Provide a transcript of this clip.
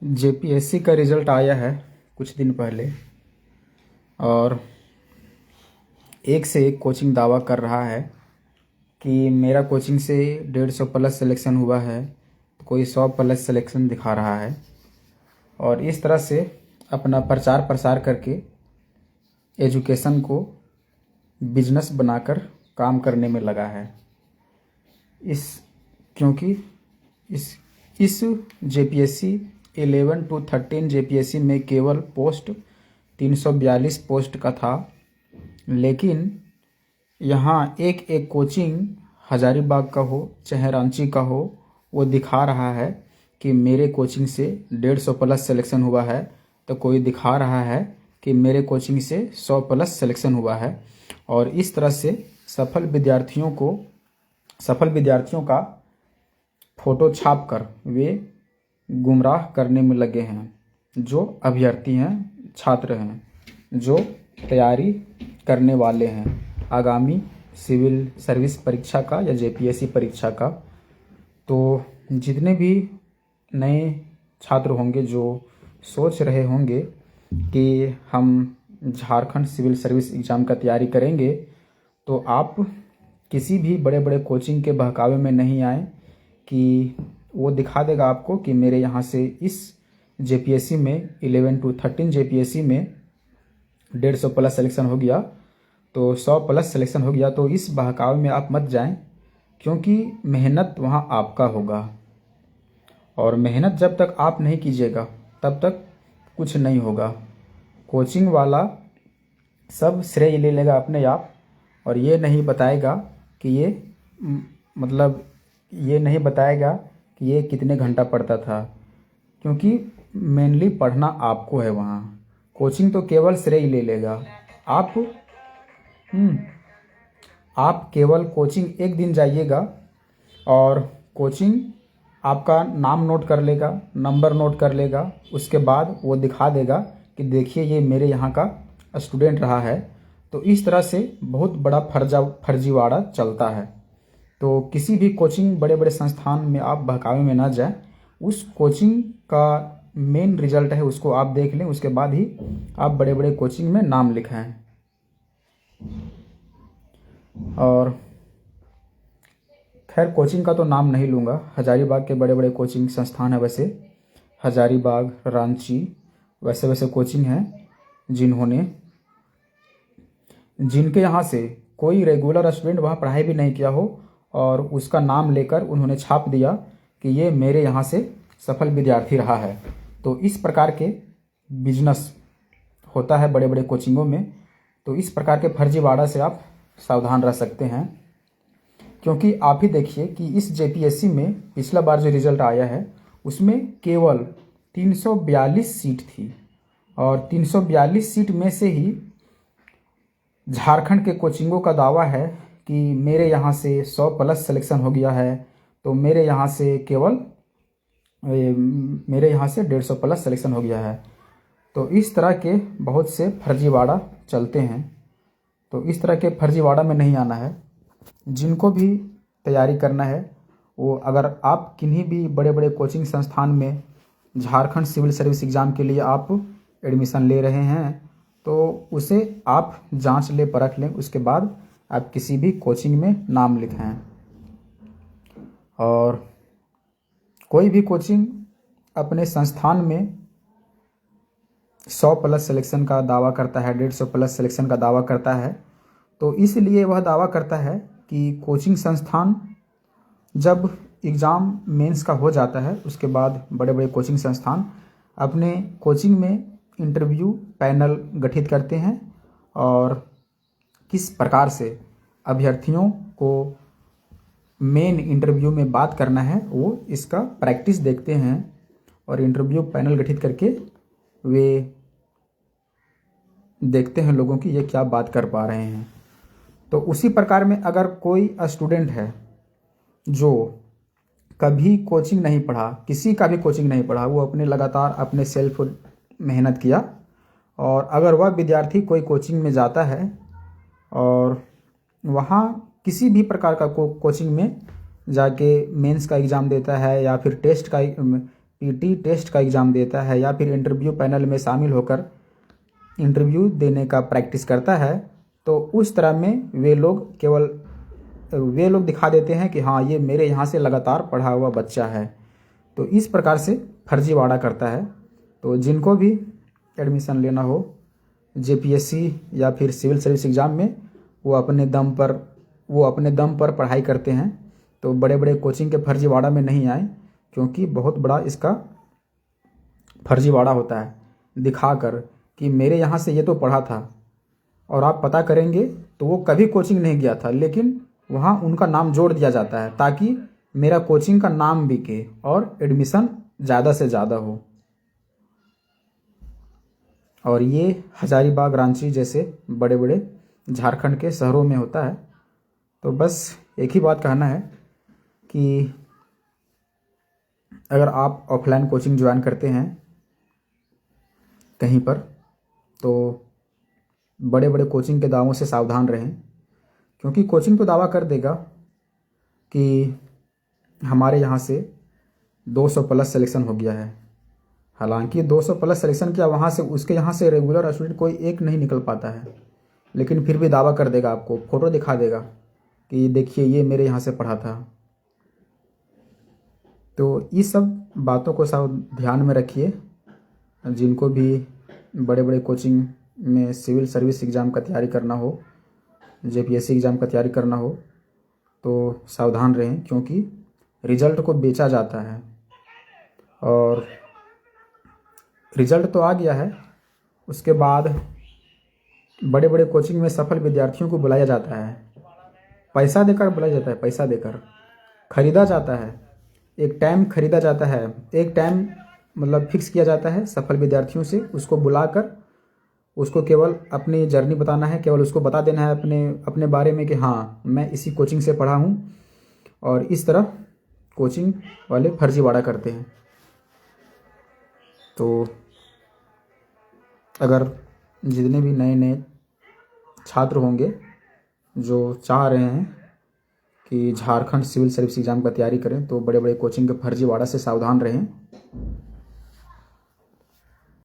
JPSC का result आया है कुछ दिन पहले और एक से एक कोचिंग दावा कर रहा है कि मेरा कोचिंग से 150 प्लस सिलेक्शन हुआ है, कोई 100 प्लस सिलेक्शन दिखा रहा है और इस तरह से अपना प्रचार प्रसार करके एजुकेशन को बिजनेस बनाकर काम करने में लगा है। क्योंकि इस जेपीएससी 11 to 13 जेपीएससी में केवल पोस्ट 342 पोस्ट का था, लेकिन यहाँ एक एक कोचिंग हजारीबाग का हो चाहे रांची का हो, वो दिखा रहा है कि मेरे कोचिंग से 150 प्लस सिलेक्शन हुआ है, तो कोई दिखा रहा है कि मेरे कोचिंग से 100 प्लस सिलेक्शन हुआ है। और इस तरह से सफल विद्यार्थियों का फोटो छापकर वे गुमराह करने में लगे हैं। जो अभ्यर्थी हैं, छात्र हैं, जो तैयारी करने वाले हैं आगामी सिविल सर्विस परीक्षा का या जेपीएससी परीक्षा का, तो जितने भी नए छात्र होंगे जो सोच रहे होंगे कि हम झारखंड सिविल सर्विस एग्ज़ाम का तैयारी करेंगे, तो आप किसी भी बड़े बड़े कोचिंग के बहकावे में नहीं आए कि वो दिखा देगा आपको कि मेरे यहाँ से इस जेपीएससी में 11 to 13 जेपीएससी में 150 प्लस सिलेक्शन हो गया, तो 100 प्लस सिलेक्शन हो गया। तो इस बहकावे में आप मत जाएं, क्योंकि मेहनत वहाँ आपका होगा और मेहनत जब तक आप नहीं कीजिएगा तब तक कुछ नहीं होगा। कोचिंग वाला सब श्रेय ले लेगा अपने आप और ये नहीं बताएगा कि ये नहीं बताएगा कि ये कितने घंटा पढ़ता था, क्योंकि मेनली पढ़ना आपको है। वहाँ कोचिंग तो केवल श्रेय ले लेगा। आप केवल कोचिंग एक दिन जाइएगा और कोचिंग आपका नाम नोट कर लेगा, नंबर नोट कर लेगा, उसके बाद वो दिखा देगा कि देखिए ये मेरे यहाँ का स्टूडेंट रहा है। तो इस तरह से बहुत बड़ा फर्जीवाड़ा चलता है। तो किसी भी कोचिंग बड़े बड़े संस्थान में आप बहकावे में ना जाएं। उस कोचिंग का मेन रिजल्ट है, उसको आप देख लें, उसके बाद ही आप बड़े बड़े कोचिंग में नाम लिखाएं। और खैर कोचिंग का तो नाम नहीं लूँगा, हजारीबाग के बड़े बड़े कोचिंग संस्थान है, वैसे हजारीबाग, रांची, वैसे कोचिंग हैं जिनके यहाँ से कोई रेगुलर स्टूडेंट वहाँ पढ़ाई भी नहीं किया हो और उसका नाम लेकर उन्होंने छाप दिया कि ये मेरे यहाँ से सफल विद्यार्थी रहा है। तो इस प्रकार के बिजनेस होता है बड़े बड़े कोचिंगों में। तो इस प्रकार के फर्जीवाड़ा से आप सावधान रह सकते हैं, क्योंकि आप ही देखिए कि इस जेपीएससी में पिछला बार जो रिज़ल्ट आया है उसमें केवल 342 सीट थी और 342 सीट में से ही झारखंड के कोचिंगों का दावा है कि मेरे यहाँ से 100 प्लस सिलेक्शन हो गया है, तो मेरे यहाँ से 150 प्लस सिलेक्शन हो गया है। तो इस तरह के बहुत से फर्जीवाड़ा चलते हैं। तो इस तरह के फर्जीवाड़ा में नहीं आना है। जिनको भी तैयारी करना है, वो अगर आप किन्हीं भी बड़े बड़े कोचिंग संस्थान में झारखंड सिविल सर्विस एग्ज़ाम के लिए आप एडमिशन ले रहे हैं, तो उसे आप जांच ले, परख लें, उसके बाद आप किसी भी कोचिंग में नाम लिखाएं। और कोई भी कोचिंग अपने संस्थान में 100 प्लस सिलेक्शन का दावा करता है, 150 प्लस सिलेक्शन का दावा करता है, तो इसलिए वह दावा करता है कि कोचिंग संस्थान जब एग्ज़ाम मेंस का हो जाता है, उसके बाद बड़े बड़े कोचिंग संस्थान अपने कोचिंग में इंटरव्यू पैनल गठित करते हैं और किस प्रकार से अभ्यर्थियों को मेन इंटरव्यू में बात करना है वो इसका प्रैक्टिस देखते हैं और इंटरव्यू पैनल गठित करके वे देखते हैं लोगों की ये क्या बात कर पा रहे हैं। तो उसी प्रकार में अगर कोई स्टूडेंट है जो कभी कोचिंग नहीं पढ़ा, किसी का भी कोचिंग नहीं पढ़ा, वो लगातार अपने सेल्फ मेहनत किया, और अगर वह विद्यार्थी कोई कोचिंग में जाता है और वहाँ किसी भी प्रकार का कोचिंग में जाके मेंस का एग्ज़ाम देता है या फिर पीटी टेस्ट का एग्ज़ाम देता है या फिर इंटरव्यू पैनल में शामिल होकर इंटरव्यू देने का प्रैक्टिस करता है, तो उस तरह में वे लोग दिखा देते हैं कि हाँ, ये मेरे यहाँ से लगातार पढ़ा हुआ बच्चा है। तो इस प्रकार से फर्जीवाड़ा करता है। तो जिनको भी एडमिशन लेना हो जेपीएससी या फिर सिविल सर्विस एग्ज़ाम में, वो अपने दम पर पढ़ाई करते हैं। तो बड़े बड़े कोचिंग के फर्जीवाड़ा में नहीं आए, क्योंकि बहुत बड़ा इसका फर्जीवाड़ा होता है, दिखाकर कि मेरे यहाँ से ये तो पढ़ा था। और आप पता करेंगे तो वो कभी कोचिंग नहीं गया था, लेकिन वहाँ उनका नाम जोड़ दिया जाता है ताकि मेरा कोचिंग का नाम बिके और एडमिशन ज़्यादा से ज़्यादा हो। और ये हजारीबाग, रांची जैसे बड़े बड़े झारखंड के शहरों में होता है। तो बस एक ही बात कहना है कि अगर आप ऑफलाइन कोचिंग ज्वाइन करते हैं कहीं पर, तो बड़े बड़े कोचिंग के दावों से सावधान रहें, क्योंकि कोचिंग तो दावा कर देगा कि हमारे यहाँ से 200 प्लस सिलेक्शन हो गया है। हालांकि 200 प्लस सिलेक्शन किया, वहाँ से उसके यहाँ से रेगुलर स्टूडेंट कोई एक नहीं निकल पाता है, लेकिन फिर भी दावा कर देगा, आपको फ़ोटो दिखा देगा कि देखिए ये मेरे यहाँ से पढ़ा था। तो इस सब बातों को सब ध्यान में रखिए। जिनको भी बड़े बड़े कोचिंग में सिविल सर्विस एग्ज़ाम का तैयारी करना हो, जेपीएससी एग्ज़ाम का तैयारी करना हो, तो सावधान रहें, क्योंकि रिज़ल्ट को बेचा जाता है। और रिज़ल्ट तो आ गया है, उसके बाद बड़े बड़े कोचिंग में सफल विद्यार्थियों को बुलाया जाता है, पैसा देकर बुलाया जाता है, पैसा देकर खरीदा जाता है। एक टाइम खरीदा जाता है, एक टाइम मतलब फिक्स किया जाता है सफल विद्यार्थियों से, उसको बुलाकर उसको केवल अपनी जर्नी बताना है, केवल उसको बता देना है अपने बारे में कि हाँ, मैं इसी कोचिंग से पढ़ा हूँ। और इस तरह कोचिंग वाले फर्जीवाड़ा करते हैं। तो अगर जितने भी नए नए छात्र होंगे जो चाह रहे हैं कि झारखंड सिविल सर्विस एग्ज़ाम का तैयारी करें, तो बड़े बड़े कोचिंग के फर्जीवाड़ा से सावधान रहें।